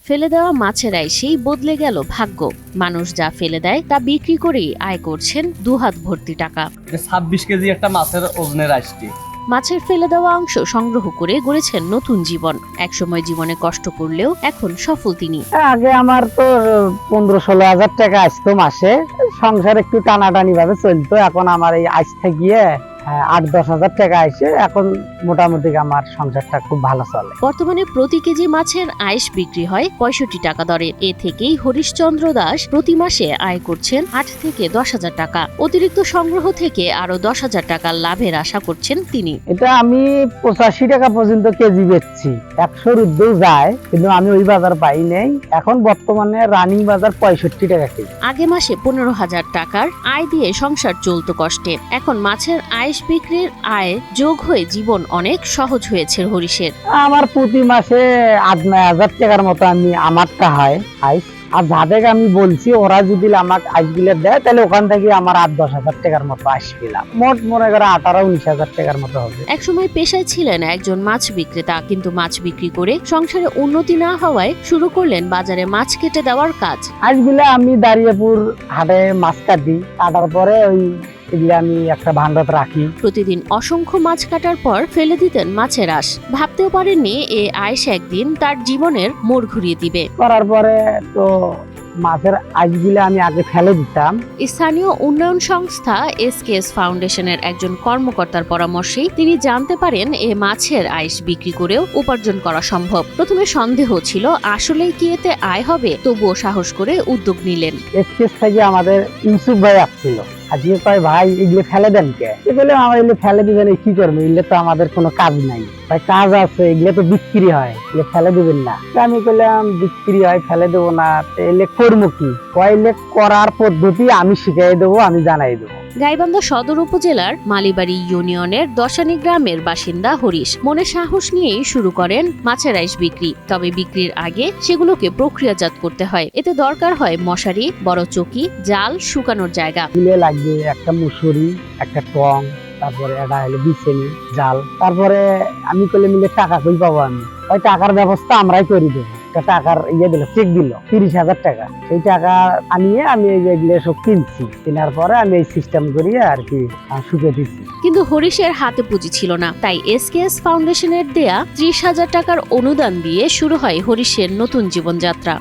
ফেলে দেওয়া মাছের আইসেই বদলে গেল ভাগ্য। মানুষ যা ফেলে দেয় তা বিক্রি করেই আয় করছেন দুহাত ভর্তি টাকা। 26 কেজি একটা মাছের ওজনের আইসটি। মাছের ফেলে দেওয়া অংশ সংগ্রহ করে গড়েছেন নতুন জীবন। একসময় জীবনে কষ্ট করলেও এখন সফল তিনি। আগে আমার তো 15-16 হাজার টাকা আসতো মাসে, সংসার একটু টানাটানি ভাবে চলতো। এখন আমার এই আসতে গিয়ে 8-10 হাজার টাকা আসে। এখন মোটামুটি আমার সংসারটা খুব ভালো চলে। বর্তমানে প্রতি কেজি মাছের আইস বিক্রি হয় 65 টাকা দরে। এ থেকেই হরিশচন্দ্র দাস প্রতি মাসে আয় করছেন 8 থেকে 10 হাজার টাকা। অতিরিক্ত সংগ্রহ থেকে আরো 10 হাজার টাকার লাভের আশা করছেন তিনি। এটা আমি 85 টাকা পর্যন্ত কেজি বেচছি, 100-র ঊর্ধ্বেও যায়, কিন্তু আমি ওই বাজার পাই নাই। এখন বর্তমানে রানিং বাজার 65 টাকা কেজি। আগে মাসে 15,000 টাকার আয় দিয়ে সংসার চলতো কষ্টে। এখন মাছের আইস বিক্রির আয় যোগ হয়ে জীবন অনেক সহজ হয়েছে হরিশের। আমার প্রতি মাসে 8-9 হাজার টাকার মতো আমারটা হয় আইস। আর যাদের আমি বলছি ওরা যদি আমাকে আইসগুলো দেয় তাহলে ওখান থেকে আমার 8-10 হাজার টাকার মতো আইস পেলাম। মোট মনে করে 18-19 হাজার টাকার মতো হবে। একসময় পেশায় ছিলেন একজন মাছ বিক্রেতা, কিন্তু মাছ বিক্রি করে সংসারে উন্নতি না হওয়ায় শুরু করলেন বাজারে মাছ কেটে দেওয়ার কাজ। আইসগুলো আমি দাঁড়িয়েপুর হাটে মাছ কাটি, কাটার পরে এগুলো আমি একটা ভান্ডার রাখি। প্রতিদিন অসংখ্য মাছ কাটার পর ফেলে দিতেন মাছের আঁশ। ভাবতেও পারেননি এই আইস একদিন তার জীবনের মোড় ঘুরিয়ে দিবে। করার পরে তো মাছের আইসগুলো আমি আগে ফেলে দিতাম। স্থানীয় উন্নয়ন সংস্থা এসকেএস ফাউন্ডেশনের একজন কর্মকর্তার পরামর্শেই তিনি জানতে পারেন এ মাছের আইস বিক্রি করেও উপার্জন করা সম্ভব। প্রথমে সন্দেহ ছিল আসলেই কি এতে আয় হবে, তবুও সাহস করে উদ্যোগ নিলেন। এসকেএস থেকে আমাদের ইউসুফ ভাই আসছিল, আজকে কয় ভাই এগুলো ফেলে দেন কে? বলে আমার এগুলো ফেলে দিবেন, কি করবো, এগুলো তো আমাদের কোনো কাজ নাই। ভাই কাজ আছে, এগুলো তো বিক্রি হয়, এগুলো ফেলে দিবেন না। আমি বললাম বিক্রি হয়, ফেলে দেবো না, এগুলো করবো কি? কয়লে করার পদ্ধতি আমি শিখাই দেবো, আমি জানাই দেবো। গাইবান্ধা সদর উপজেলার মালিবাড়ি ইউনিয়নের দশানী গ্রামের বাসিন্দা হরিশ মনে সাহস নিয়েই শুরু করেন মাছের আইস বিক্রি। তবে বিক্রির আগে সেগুলোকে প্রক্রিয়াজাত করতে হয়। এতে দরকার হয় মশারি, বড় চকি, জাল, শুকানোর জায়গা। লাগবে একটা মুসুরি, একটা টং, তারপরে এটা হলো বিছেনি, জাল। তারপরে আমি করলে মিলে টাকা কই পাবো? আমি ওই টাকার ব্যবস্থা আমরাই করে দেবো। টাকার দিল, চেক দিল 30 হাজার টাকা। সেই টাকা আনিয়ে আমি এগুলো সব কিনছি। কেনার পরে আমি এই সিস্টেম করিয়ে আর কি শুকে দিচ্ছি। কিন্তু হরিশের হাতে পুঁজি ছিল না, তাই এসকেএস ফাউন্ডেশনের দেয়া 30 হাজার টাকার অনুদান দিয়ে শুরু হয় হরিশের নতুন জীবনযাত্রা।